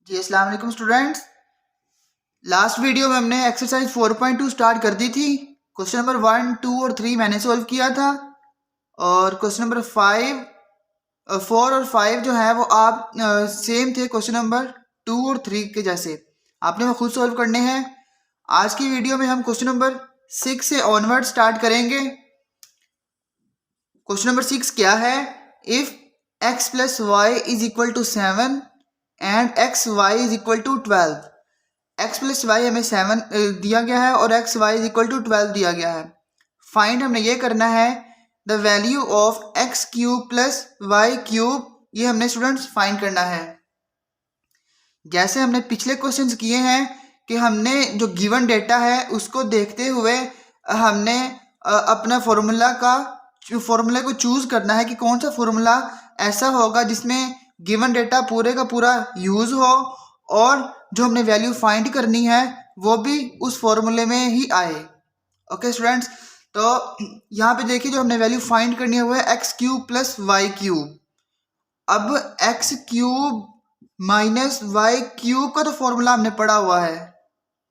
जी अस्सलाम वालेकुम students. Last video में हमने एक्सरसाइज 4.2 स्टार्ट कर दी थी। क्वेश्चन नंबर 1, 2 और 3 मैंने सॉल्व किया था और क्वेश्चन नंबर 4 और 5 जो है वो आप सेम थे क्वेश्चन नंबर 2 और 3 के जैसे, आपने वो खुद सॉल्व करने हैं। आज की वीडियो में हम क्वेश्चन नंबर 6 से ऑनवर्ड स्टार्ट करेंगे। क्वेश्चन नंबर 6 क्या है? If x plus y is equal to 7 and x y is equal to 12। x plus y हमें 7 दिया गया है और x y is equal to 12 दिया गया है। फाइंड हमने ये करना है the value of x cube plus y cube, ये हमने स्टूडेंट्स फाइंड करना है। जैसे हमने पिछले क्वेश्चंस किए हैं कि हमने जो गिवन डेटा है उसको देखते हुए हमने अपना फॉर्मूला को चूज करना है कि कौन सा फॉर्मूला ऐसा होगा जिसमें गिवन डेटा पूरे का पूरा यूज हो और जो हमने वैल्यू फाइंड करनी है वो भी उस फॉर्मूले में ही आए। ओके स्टूडेंट्स, तो यहाँ पे देखिए जो हमने वैल्यू फाइंड करनी है वो है x cube plus y cube. अब x cube minus y cube का तो फॉर्मूला हमने पढ़ा हुआ है,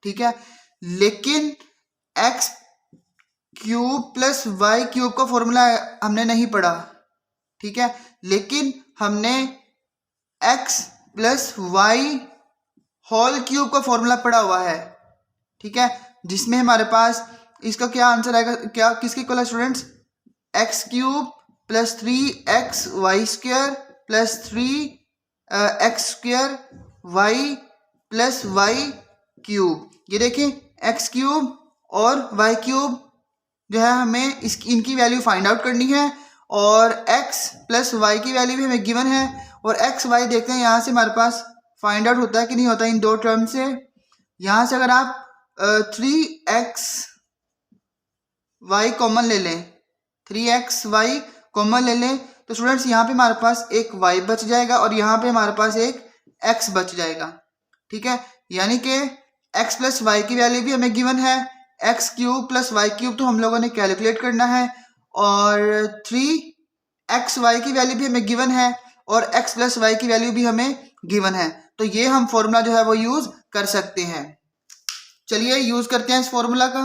ठीक है, लेकिन x cube plus y cube का फॉर्मूला हमने नहीं पढ़ा, ठीक है, लेकिन हमने x plus y whole cube का फॉर्मूला पढ़ा हुआ है, ठीक है, जिसमें हमारे पास इसका क्या आंसर आएगा, क्या किसके इक्वल है students? X cube plus 3x y square plus 3x square y plus y cube. ये देखिए एक्स क्यूब और वाई क्यूब जो है हमें इनकी वैल्यू फाइंड आउट करनी है और x प्लस वाई की वैल्यू भी हमें गिवन है और एक्स वाई देखते हैं यहाँ से हमारे पास फाइंड आउट होता है कि नहीं होता इन दो टर्म से। यहाँ से अगर आप 3x वाई कॉमन ले लें, 3x वाई कॉमन ले लें तो स्टूडेंट्स यहाँ पे हमारे पास एक y बच जाएगा और यहाँ पे हमारे पास एक x बच जाएगा, ठीक है, यानी कि x प्लस वाई की वैल्यू भी हमें गिवन है, x cube plus y cube तो हम लोगों ने कैलकुलेट करना है और 3x वाई की वैल्यू भी हमें गिवन है और x प्लस वाई की वैल्यू भी हमें गिवन है, तो ये हम फॉर्मूला जो है वो यूज कर सकते हैं। चलिए यूज करते हैं इस फॉर्मूला का।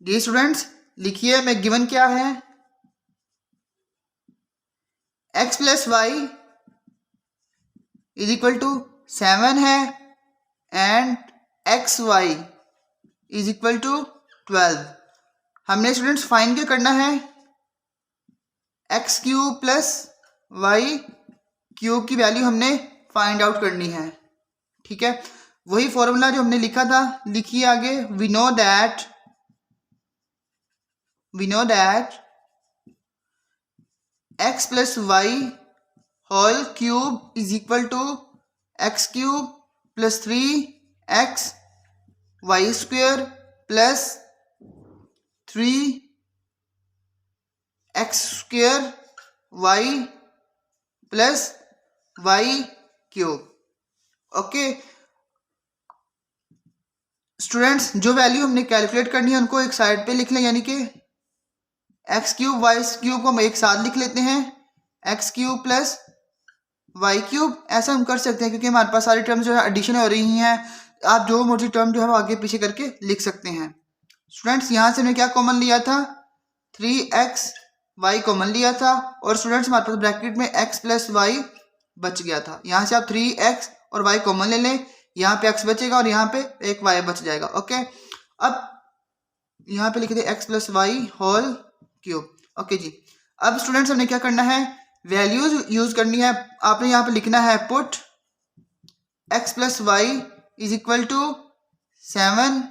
जी स्टूडेंट्स लिखिए मैं गिवन क्या है, x plus y is equal to 7 है and x y is equal to 12। हमने स्टूडेंट्स फाइंड क्या करना है? X cube plus y cube की वैल्यू हमने फाइंड आउट करनी है, ठीक है, वही फॉर्मूला जो हमने लिखा था लिखिए आगे। We know that x plus y whole cube is equal to x cube plus 3x y square plus 3x square y plus y cube. Okay students, जो वैल्यू हमने कैलकुलेट करनी है उनको एक साइड पे लिख लें, यानी कि एक्स क्यूब वाई क्यूब को हम एक साथ लिख लेते हैं, x cube plus y cube. ऐसा हम कर सकते हैं क्योंकि हमारे पास सारी टर्म्स जो है एडिशन हो रही हैं, आप जो मर्जी टर्म जो है वो आगे पीछे करके लिख सकते हैं। स्टूडेंट्स यहाँ से हमने क्या कॉमन लिया था? 3x वाई कॉमन लिया था और स्टूडेंट्स हमारे पास ब्रैकेट में x प्लस वाई बच गया था। यहाँ से आप 3x और y कॉमन ले लें, यहाँ पे x बचेगा और यहाँ पे एक y बच जाएगा। ओके, अब यहाँ पे लिख दे x plus y whole cube. Okay जी, अब स्टूडेंट्स हमने क्या करना है? वैल्यूज यूज करनी है। आपने यहाँ पे लिखना है put x plus y is equal to 7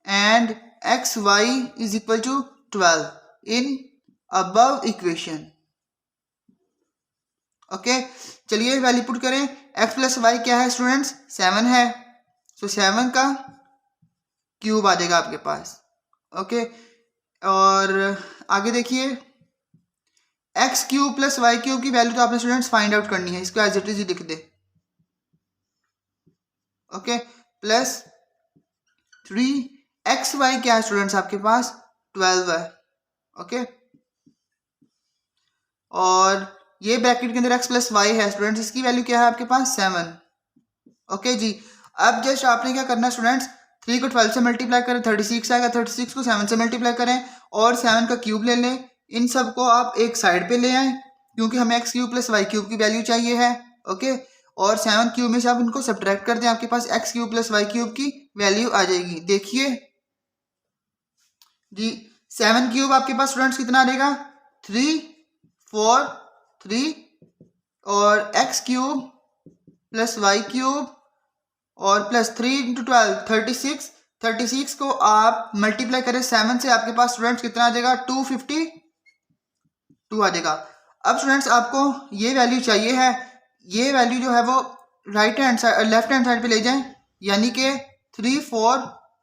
and x y is equal to 12 in above equation. Okay, चलिए वैल्यू पुट करें। x प्लस वाई क्या है स्टूडेंट्स? 7 है, तो 7 का क्यूब आ जाएगा आपके पास। ओके, और आगे देखिए x cube plus y cube की वैल्यू तो आपने स्टूडेंट्स फाइंड आउट करनी है, इसको एज इट इज लिख दे। ओके, प्लस 3x वाई क्या है स्टूडेंट्स आपके पास? 12 है। ओके, और ये ब्रैकेट के अंदर x प्लस वाई है स्टूडेंट्स, इसकी वैल्यू क्या है आपके पास? 7। ओके जी, अब जस्ट आपने क्या करना है स्टूडेंट्स, 3 को 12 से मल्टीप्लाई करें 36 आएगा, 36 को 7 से मल्टीप्लाई करें और 7 का क्यूब ले लें। इन सब को आप एक साइड पे ले आएँ क्योंकि हमें x cube plus y cube की वैल्यू चाहिए है। ओके, और 7 क्यूब में से आप इनको सब्ट्रैक्ट कर दें, आपके पास x cube plus y cube की वैल्यू आ जाएगी। देखिए जी, 7 क्यूब आपके पास स्टूडेंट्स कितना आ जाएगा, 3 4 3 और x cube plus y cube और प्लस 3 इंटू 12 36। 36 को आप मल्टीप्लाई करें 7 से, आपके पास स्टूडेंट्स कितना आ जाएगा, 252 आ जाएगा। अब स्टूडेंट्स आपको ये वैल्यू चाहिए है, ये वैल्यू जो है वो right hand side left hand side पे ले जाएं, यानी कि 3 4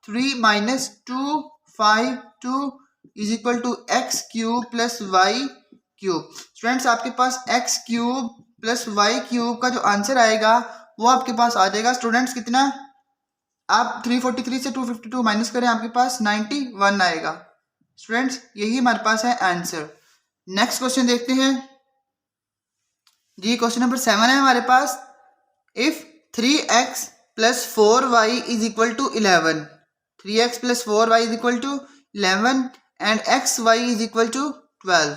3 minus 2 5 2 is equal to x cube plus y cube. Students आपके पास x cube plus y cube का जो आंसर आएगा वो आपके पास आ जाएगा स्टूडेंट्स कितना, आप 343 से 252 माइनस करें, आपके पास 91 आएगा। स्टूडेंट्स यही हमारे पास है आंसर। नेक्स्ट क्वेश्चन देखते हैं जी, क्वेश्चन नंबर 7 है हमारे पास, if 3x plus 4y is equal to 11, 3x plus 4y is equal to 11 and xy is equal to 12।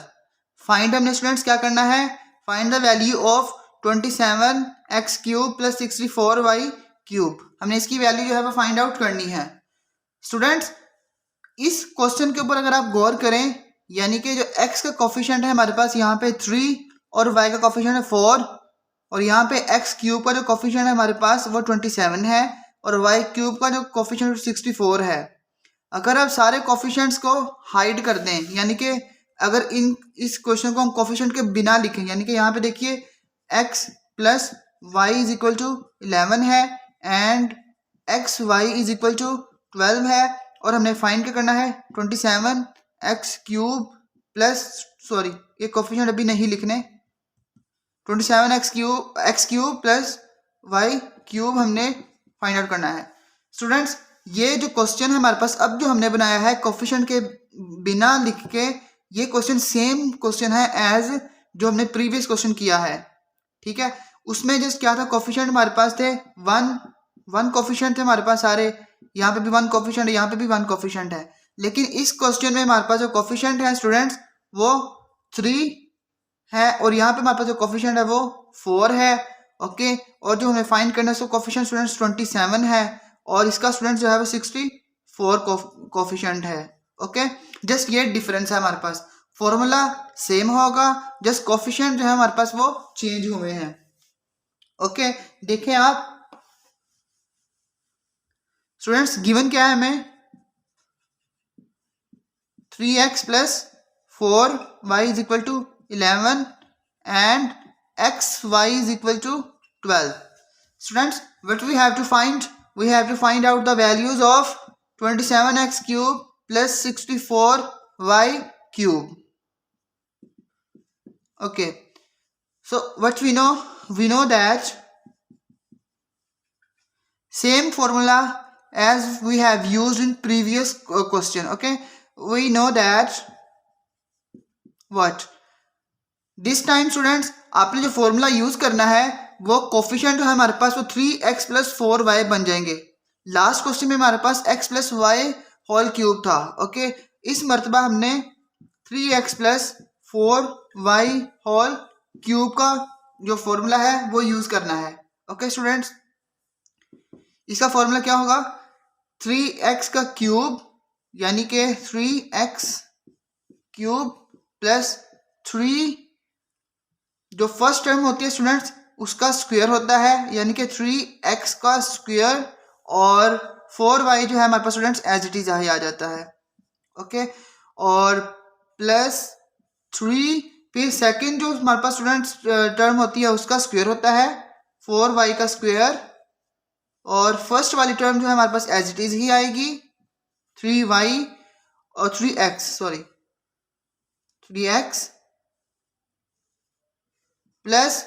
Find, हमने स्टूडेंट्स क्या करना है, find the value of 27x cube plus 64y cube. हमने इसकी value जो है वो फाइंड आउट करनी है। स्टूडेंट्स इस क्वेश्चन के ऊपर अगर आप गौर करें, यानी कि जो x का कोफिशिएंट है हमारे पास यहाँ पे 3 और y का कोफिशिएंट है 4 और यहाँ पे x क्यूब का जो कोफिशिएंट है हमारे पास वो 27 है और y क्यूब का जो कोफिशिएंट 64 है। अगर आप सारे कोफिशिएंट्स को हाइड कर दें, यानी कि अगर इस क्वेश्चन को हम कोफिशिएंट के बिना लिखें, यानी कि यहाँ पे देखिए x plus y is equal to 11 है and x y is equal to 12 है और हमने फाइंड क्या करना है 27 एक्स क्यूब प्लस, सॉरी ये कोफिशिएंट अभी नहीं लिखने, 27 x cube plus y cube हमने फाइंड आउट करना है। स्टूडेंट्स ये जो क्वेश्चन है हमारे पास अब जो हमने बनाया है कोफिशिएंट के बिना लिख के, ये क्वेश्चन सेम क्वेश्चन है एज जो हमने प्रीवियस क्वेश्चन किया है। ठीक है, उसमें जस्ट क्या था, कोफिशिएंट हमारे पास थे वन कोफिशिएंट थे हमारे पास सारे, यहाँ पे भी 1 कोफिशिएंट है, यहाँ पे भी 1 कोफिशिएंट है, लेकिन इस क्वेश्चन में हमारे पास जो कोफिशिएंट है स्टूडेंट्स वो 3 है और यहाँ पे हमारे पास जो कोफिशिएंट है वो 4 है। ओके, और जो हमें फाइंड करना है सो कोफिशिएंट स्टूडेंट्स 27 है और इसका स्टूडेंट जो है वो 64 कोफिशिएंट है। ओके, जस्ट ये डिफरेंस है हमारे पास, फॉर्मूला सेम होगा, जस्ट कोफिशिएंट जो है हमारे पास वो चेंज हुए हैं। ओके, देखें आप स्टूडेंट्स गिवन क्या है हमें, 3x plus 4y is equal to 11 and xy is equal to 12। Students what we have to find, we have to find out the values of 27x cube plus 64y cube. Okay, so what we know that same formula as we have used in previous question. Okay, we know that what this time students आपने जो formula use करना है वो coefficient जो है हमारे पास वो 3x plus 4y बन जाएंगे। लास्ट क्वेश्चन में हमारे पास x plus y whole cube था। ओके, इस मर्तबा हमने 3x plus 4y whole cube का जो फॉर्मूला है वो यूज करना है। ओके स्टूडेंट्स, इसका फॉर्मूला क्या होगा, 3x का क्यूब यानी कि 3x क्यूब प्लस 3 जो फर्स्ट टर्म होती है स्टूडेंट्स उसका स्क्वायर होता है, यानी कि 3x का स्क्वायर और 4y जो है हमारे पास स्टूडेंट्स एज इट इज आ जाता है। ओके, और प्लस 3 फिर सेकंड जो हमारे पास स्टूडेंट्स टर्म होती है उसका स्क्वायर होता है 4y का स्क्वायर और फर्स्ट वाली टर्म जो है हमारे पास एज इट इज ही आएगी 3y और 3x प्लस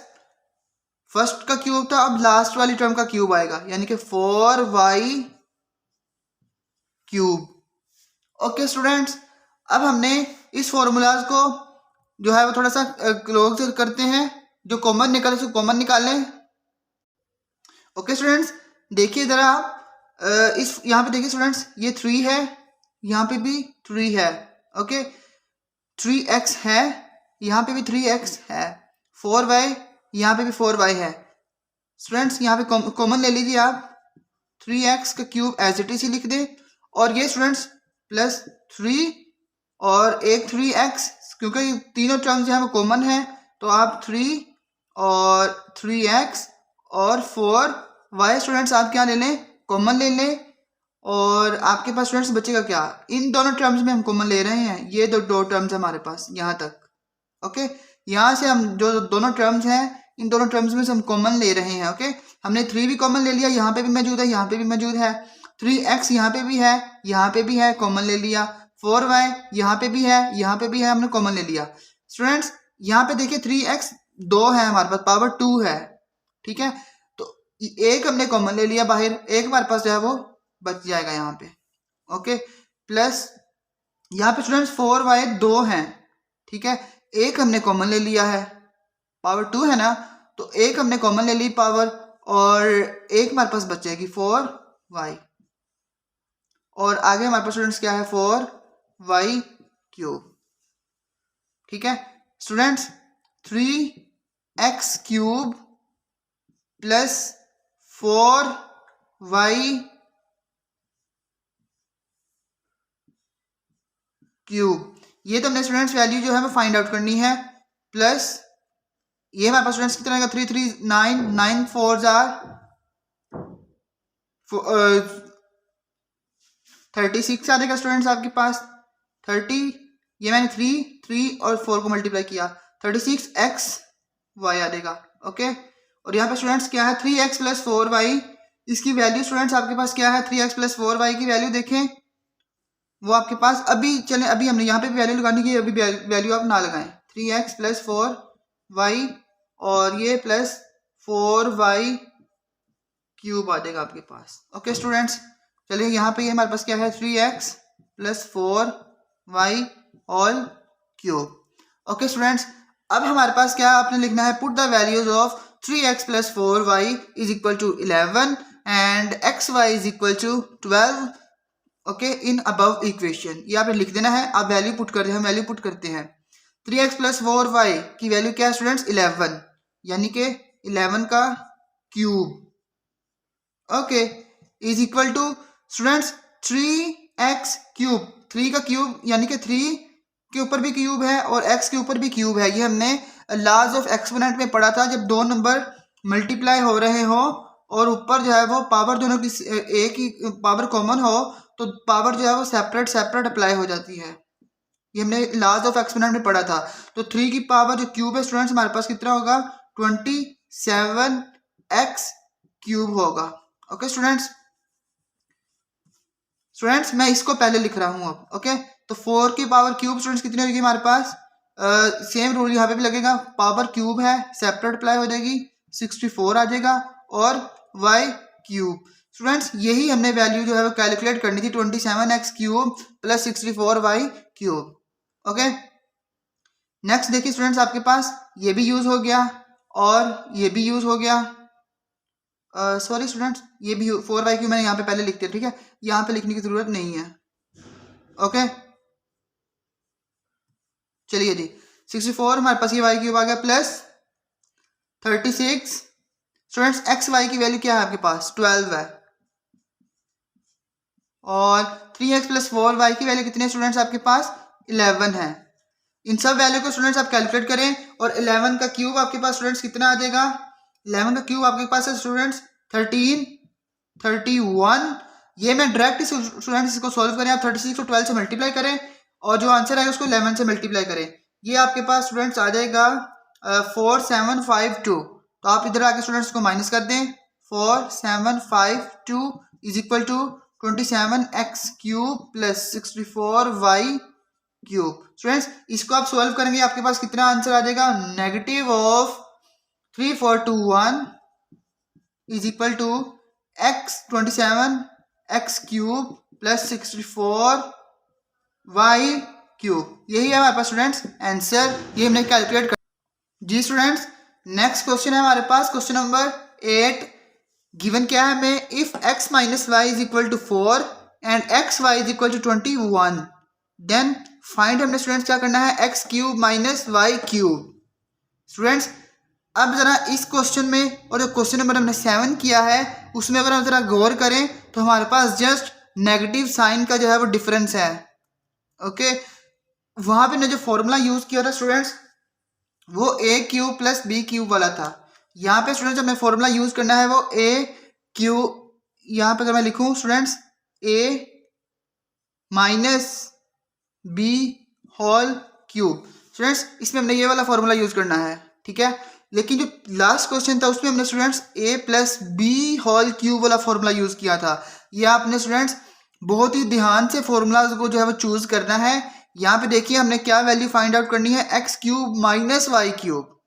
फर्स्ट का क्यूब था, अब लास्ट वाली टर्म का क्यूब आएगा यानी कि 4y क्यूब। ओके स्टूडेंट्स, अब हमने इस फॉर्मूलाज को जो है वो थोड़ा सा क्लोज करते हैं, जो कॉमन निकाले उसको कॉमन निकालें। ओके स्टूडेंट्स, देखिए ज़रा आप इस यहाँ पे देखिए स्टूडेंट्स, ये 3 है, यहाँ पे भी 3 है। ओके, 3x है, यहाँ पे भी 3x है, 4y यहाँ पे भी 4y है। स्टूडेंट्स यहाँ पे कॉमन ले लीजिए आप, 3x का क्यूब एज इट इज ही लिख दें, और ये स्टूडेंट्स प्लस 3 और एक 3x, क्योंकि तीनों टर्म्स जो है वो कॉमन है, तो आप 3 और 3x और 4y स्टूडेंट्स आप क्या ले लें, कॉमन ले लें, और आपके पास स्टूडेंट्स बचेगा क्या, इन दोनों टर्म्स में हम कॉमन ले रहे हैं, ये दो टर्म्स हमारे पास यहाँ तक। ओके, यहाँ से हम जो दोनों टर्म्स हैं, इन दोनों टर्म्स में से हम कॉमन ले रहे हैं। ओके, हमने 3 भी कॉमन ले लिया, यहाँ पे भी मौजूद है, यहाँ पे भी मौजूद है, 3x यहाँ पे भी है, यहाँ पे भी है, कॉमन ले लिया, 4y यहाँ पे भी है, यहाँ पे भी है, हमने कॉमन ले लिया। स्टूडेंट्स यहाँ पे देखिए 3x 2 है हमारे पास, पावर 2 है, ठीक है, तो एक हमने कॉमन ले लिया बाहर, एक हमारे पास जो है वो बच जाएगा यहाँ पे। ओके, प्लस यहाँ पे स्टूडेंट्स 4y 2 हैं, ठीक है, एक हमने कॉमन ले लिया है, पावर 2 है ना, तो एक हमने कॉमन ले ली पावर, और एक हमारे पास बचेगी 4y, और आगे हमारे पास स्टूडेंट्स क्या है 4y क्यूब। ठीक है students, 3x cube plus 4y cube, ये तो हमने स्टूडेंट्स वैल्यू जो है वो फाइंड आउट करनी है, प्लस ये हमारे पास स्टूडेंट्स कितना आएगा, 3 3 9 9 4 36 आ जाएगा स्टूडेंट्स आपके पास, 30, ये मैंने 3 और 4 को मल्टीप्लाई किया, 36x y आ जाएगा। ओके, और यहाँ पे स्टूडेंट्स क्या है 3x प्लस 4y, इसकी वैल्यू स्टूडेंट्स आपके पास क्या है, 3x प्लस 4y की वैल्यू देखें, वो आपके पास अभी चले, अभी हमने यहाँ पे भी वैल्यू लगानी की, अभी वैल्यू आप ना लगाएं, 3x प्लस 4y और ये प्लस 4y क्यूब आ जाएगा आपके पास। ओके स्टूडेंट्स, चलिए यहाँ पे ये हमारे पास क्या है, 3x plus 4y all cube. Okay students, अब हमारे पास क्या आपने लिखना है, put the values of 3x plus 4y is equal to 11 and xy is equal to 12 okay in above equation, ये आपने लिख देना है। आप वैल्यू पुट करते हैं, हम वैल्यू पुट करते हैं, 3x प्लस 4y की वैल्यू क्या है स्टूडेंट्स 11, यानी कि 11 का cube, okay is equal to students 3x cube, 3 का क्यूब यानी कि 3 के ऊपर भी क्यूब है और x के ऊपर भी क्यूब है, ये हमने लॉज ऑफ एक्सपोनेंट में पढ़ा था, जब दो नंबर मल्टीप्लाई हो रहे हो और ऊपर जो है वो पावर दोनों की एक ही पावर कॉमन हो, तो पावर जो है वो सेपरेट सेपरेट अप्लाई हो जाती है, ये हमने लॉज ऑफ एक्सपोनेंट में पढ़ा था। तो 3 की पावर जो क्यूब है स्टूडेंट्स हमारे पास कितना होगा, 27x क्यूब होगा। ओके स्टूडेंट्स, मैं इसको पहले लिख रहा हूं अब। ओके, तो 4 की पावर क्यूब स्टूडेंट्स कितनी होगी हमारे पास, सेम रूल यहाँ पे भी लगेगा, पावर क्यूब है सेपरेट अप्लाई हो जाएगी, 64 आ जाएगा, और y क्यूब स्टूडेंट्स यही हमने वैल्यू जो है वो कैलकुलेट करनी थी, 27x cube plus 64y cube. Okay, next देखिए स्टूडेंट्स, आपके पास ये भी यूज हो गया और ये भी यूज हो गया, सॉरी स्टूडेंट्स ये भी 4y क्यूब मैंने यहाँ पे पहले लिख दिया, ठीक है, यहाँ पे लिखने की जरूरत नहीं है। ओके चलिए जी, 64 हमारे पास ये y क्यूब आ गया, प्लस 36 स्टूडेंट्स एक्स वाई की वैल्यू क्या है आपके पास 12 है, और 3x प्लस 4y की वैल्यू कितनी है स्टूडेंट्स आपके पास 11 है। इन सब वैल्यू को स्टूडेंट्स आप कैलकुलेट करें, और 11 का क्यूब आपके पास स्टूडेंट्स कितना आ जाएगा, 11 का क्यूब आपके पास है स्टूडेंट्स 31, ये मैं डायरेक्ट स्टूडेंट्स इसको सॉल्व करें, आप 36 को 12 से मल्टीप्लाई करें और जो आंसर आएगा उसको 11 से मल्टीप्लाई करें, ये आपके पास स्टूडेंट्स आ जाएगा 4752, तो आप इधर आके स्टूडेंट्स को माइनस कर दें, 4752 is equal to 27x cube plus 64y cube. Students इसको आप सॉल्व करेंगे, आपके पास कितना आंसर आ जाएगा, negative of 3421 is equal to x cube plus 64y cube. यही है हमारे पास स्टूडेंट्स आंसर, ये हमने कैलकुलेट कर। जी स्टूडेंट्स, नेक्स्ट क्वेश्चन है हमारे पास क्वेश्चन नंबर 8, गिवन क्या है हमें, if x minus y is equal to 4 and x y is equal to 21, then find हमने स्टूडेंट्स क्या करना है, x cube minus y cube. Students अब जरा इस क्वेश्चन में और जो क्वेश्चन नंबर हमने 7 किया है उसमें अगर हम जरा गौर करें तो हमारे पास जस्ट नेगेटिव साइन का जो है वो डिफरेंस है। ओके, वहां पे ने जो फॉर्मूला यूज किया था स्टूडेंट्स वो ए क्यूब प्लस बी क्यूब वाला था। यहाँ पे स्टूडेंट्स हमें फॉर्मूला यूज करना है वो ए क्यू, यहाँ पे अगर मैं लिखूं students a minus b whole cube, students इसमें हमने ये वाला फॉर्मूला यूज करना है, ठीक है। लेकिन जो लास्ट क्वेश्चन था उसमें हमने स्टूडेंट्स ए प्लस बी होल क्यूब वाला फॉर्मूला यूज किया था। ये आपने स्टूडेंट्स बहुत ही ध्यान से फॉर्मूलाज को जो है वो चूज करना है। यहाँ पे देखिए हमने क्या वैल्यू फाइंड आउट करनी है, x cube minus y cube,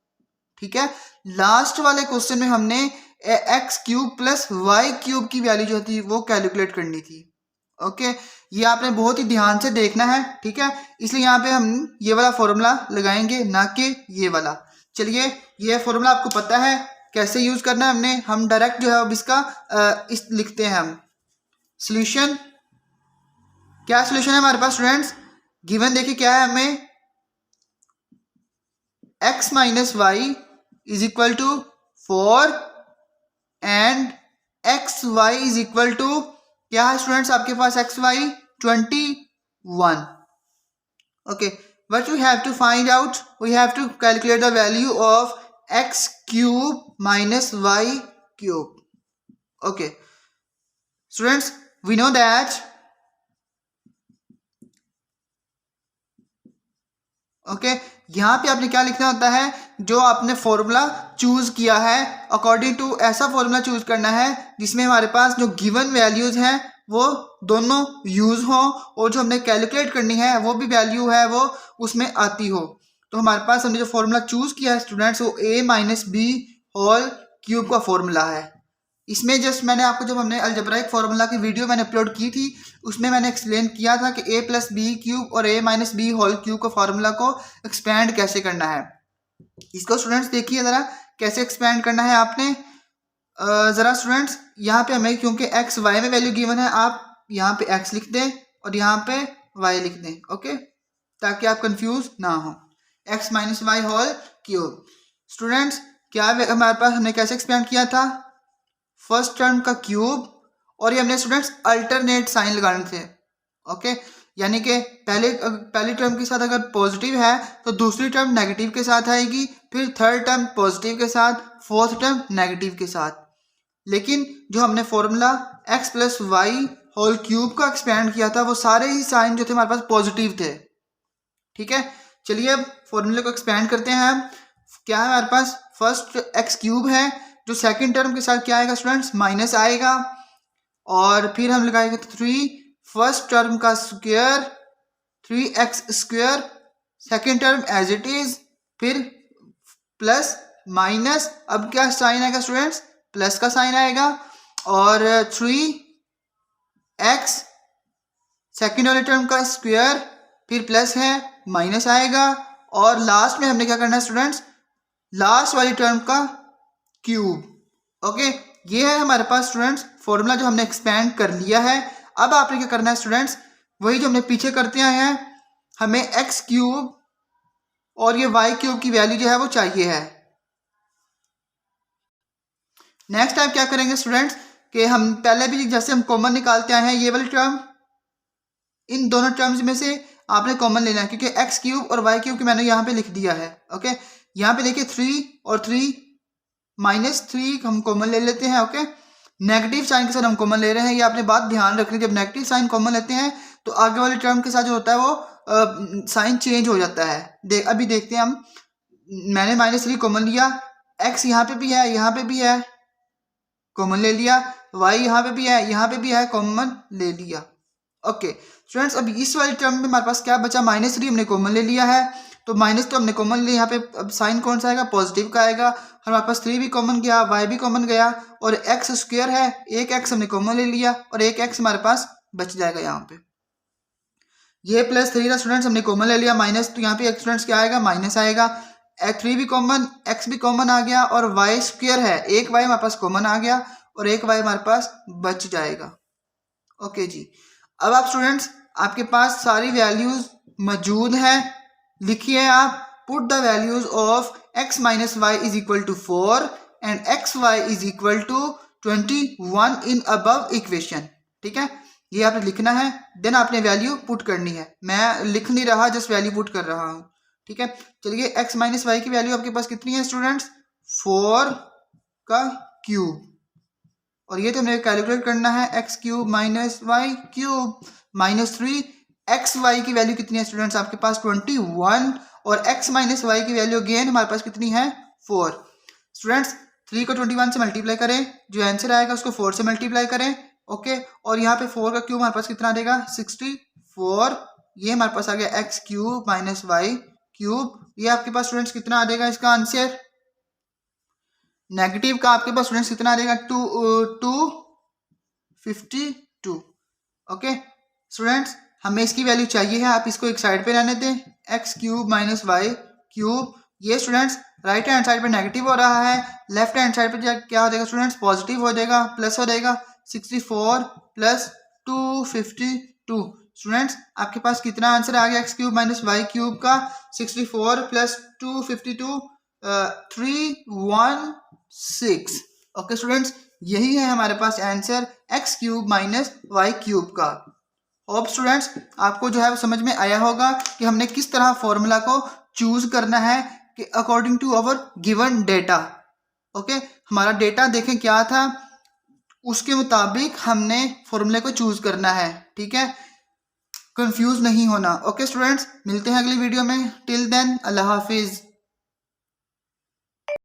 ठीक है। लास्ट वाले क्वेश्चन में हमने x cube plus y cube की वैल्यू जो थी वो कैलकुलेट करनी थी। ओके, ये आपने बहुत ही ध्यान से देखना है, ठीक है। इसलिए यहाँ पे हम ये वाला फॉर्मूला लगाएंगे ना कि ये वाला। चलिए ये फॉर्मूला आपको पता है कैसे यूज करना है, हम डायरेक्ट जो है अब इसका इस लिखते हैं हम सॉल्यूशन। क्या सॉल्यूशन है हमारे पास स्टूडेंट्स, गिवन देखिए क्या है हमें, x minus y is equal to 4 and x y is equal to क्या है स्टूडेंट्स आपके पास x y 21। Okay, what we have to find out, we have to calculate the value of x cube minus y cube. Okay students, we know that यहाँ पे आपने क्या लिखना होता है, जो आपने फॉर्मूला चूज किया है अकॉर्डिंग टू ऐसा फॉर्मूला चूज करना है जिसमें हमारे पास जो गिवन वैल्यूज हैं वो दोनों यूज हो और जो हमने कैलकुलेट करनी है वो भी वैल्यू है वो उसमें आती हो। तो हमारे पास हमने जो फॉर्मूला चूज किया है स्टूडेंट्स वो a minus b whole cube का फॉर्मूला है। इसमें जस्ट मैंने आपको जब हमने अलजेब्राइक फार्मूला की वीडियो मैंने अपलोड की थी उसमें मैंने एक्सप्लेन किया था कि a प्लस बी क्यूब और a minus b whole cube का फार्मूला को एक्सपैंड कैसे करना है। इसको स्टूडेंट्स देखिए ज़रा कैसे एक्सपैंड करना है आपने। ज़रा स्टूडेंट्स यहाँ पे हमें क्योंकि x y में वैल्यू गिवन है, आप यहाँ पे x लिख दें और यहाँ पे y लिख दें, ओके, ताकि आप कंफ्यूज ना हो। x minus y whole cube students क्या हमारे पास हमने कैसे एक्सपैंड किया था, फर्स्ट टर्म का क्यूब और ये हमने स्टूडेंट्स अल्टरनेट साइन लगाने थे। ओके, यानी कि पहली टर्म के साथ अगर पॉजिटिव है तो दूसरी टर्म नेगेटिव के साथ आएगी, फिर थर्ड टर्म पॉजिटिव के साथ, फोर्थ टर्म नेगेटिव के साथ। लेकिन जो हमने formula x plus y whole cube का एक्सपेंड किया था वो सारे ही साइन जो थे हमारे पास पॉजिटिव थे, ठीक है। चलिए अब फॉर्मूले को एक्सपेंड करते हैं हम। क्या है हमारे पास, फर्स्ट एक्स क्यूब है जो सेकंड टर्म के साथ क्या आएगा स्टूडेंट्स, माइनस आएगा, और फिर हम लगाएंगे 3 फर्स्ट टर्म का square 3x square, second term as it is, फिर प्लस माइनस, अब क्या साइन आएगा स्टूडेंट्स, प्लस का साइन आएगा, और 3x सेकंड वाले टर्म का स्क्वायर, फिर प्लस है माइनस आएगा, और लास्ट में हमने क्या करना है स्टूडेंट्स, लास्ट वाली टर्म का क्यूब। ओके, ये है हमारे पास स्टूडेंट्स फॉर्मूला जो हमने एक्सपेंड कर लिया है। अब आपने क्या करना है स्टूडेंट्स, वही जो हमने पीछे करते आए हैं, हमें एक्स क्यूब और ये वाई क्यूब की वैल्यू जो है वो चाहिए है। नेक्स्ट टाइम क्या करेंगे स्टूडेंट्स कि हम पहले भी जैसे हम कॉमन निकालते आए हैं, ये वाली टर्म इन दोनों टर्म्स में से आपने कॉमन लेना है, क्योंकि एक्स क्यूब और वाई क्यूब की मैंने यहाँ पे लिख दिया है। ओके, यहाँ पे देखिए 3 और 3 -3 हम कॉमन ले लेते हैं। ओके, नेगेटिव साइन के साथ हम कॉमन ले रहे हैं, ये आपने बात ध्यान रखनी, जब नेगेटिव साइन कॉमन लेते हैं तो आगे वाले टर्म के साथ जो होता है वो साइन चेंज हो जाता है। अभी देखते हैं हम, मैंने -3 कॉमन लिया, एक्स यहाँ पे भी है, यहाँ पे भी है, कॉमन ले लिया, वाई यहाँ पे भी है, यहाँ पे भी है, कॉमन ले लिया। ओके स्टूडेंट्स, अब इस वाली टर्म में हमारे पास क्या बचा, -3 हमने कॉमन ले लिया है, तो माइनस तो हमने कॉमन लिया, यहाँ पे अब साइन कौन सा आएगा, पॉजिटिव का आएगा। हमारे पास 3 भी कॉमन गया, वाई भी कॉमन गया, और एक्स स्क्वायर है, एक एक्स हमने कॉमन ले लिया और एक एक्स हमारे पास बच जाएगा यहाँ पे। ये +3 था स्टूडेंट्स, हमने कॉमन ले लिया, माइनस, तो यहाँ पे स्टूडेंट्स क्या आएगा, माइनस आएगा। 3 भी कॉमन, एक्स भी कॉमन आ गया, और वाई स्क्वायर है, एक वाई हमारे पास कॉमन आ गया, और एक y हमारे पास बच जाएगा। ओके जी, अब आप स्टूडेंट्स आपके पास सारी वैल्यूज मौजूद हैं, लिखिए आप put the values of x minus y is equal to 4 and x y is equal to 21 in above equation. ठीक है, ये आपने लिखना है, देन आपने वैल्यू पुट करनी है। मैं लिख नहीं रहा, जस्ट वैल्यू पुट कर रहा हूँ। ठीक है, चलिए x माइनस वाई की वैल्यू आपके पास कितनी है स्टूडेंट्स, 4 का क्यूब, और ये तो हमें कैलकुलेट करना है x cube minus y cube minus 3। X y की वैल्यू कितनी है स्टूडेंट्स आपके पास 21, और एक्स माइनस वाई की वैल्यू अगेन हमारे पास कितनी है 4। स्टूडेंट्स 3 को 21 से मल्टीप्लाई करें, जो आंसर आएगा उसको 4 से मल्टीप्लाई करें। ओके, और यहाँ पे 4 का क्यूब हमारे पास कितना आ जाएगा 64। ये हमारे पास आ गया x cube minus y cube. ये आपके पास स्टूडेंट्स कितना आ जाएगा इसका आंसर, नेगेटिव का आपके पास स्टूडेंट्स कितना आ जाएगा 252। ओके स्टूडेंट्स, हमें इसकी वैल्यू चाहिए है, आप इसको एक साइड पे रहने दें, x cube minus y cube. ये स्टूडेंट्स राइट हैंड साइड पे नेगेटिव हो रहा है, लेफ्ट हैंड साइड पे क्या हो जाएगा स्टूडेंट्स, पॉजिटिव हो जाएगा, प्लस हो जाएगा 64 प्लस 252। स्टूडेंट्स आपके पास कितना आंसर आ गया x cube minus y cube का, 64 प्लस 252 316। ओके स्टूडेंट्स, यही है हमारे पास answer x cube minus y cube का। होप स्टूडेंट्स आपको जो है वो समझ में आया होगा कि हमने किस तरह फॉर्मूला को चूज करना है कि according to our given data. ओके, हमारा डेटा देखें क्या था, उसके मुताबिक हमने फॉर्मूले को चूज करना है। ठीक है, कंफ्यूज नहीं होना। ओके स्टूडेंट्स, मिलते हैं अगली वीडियो में। टिल देन अल्लाह हाफिज।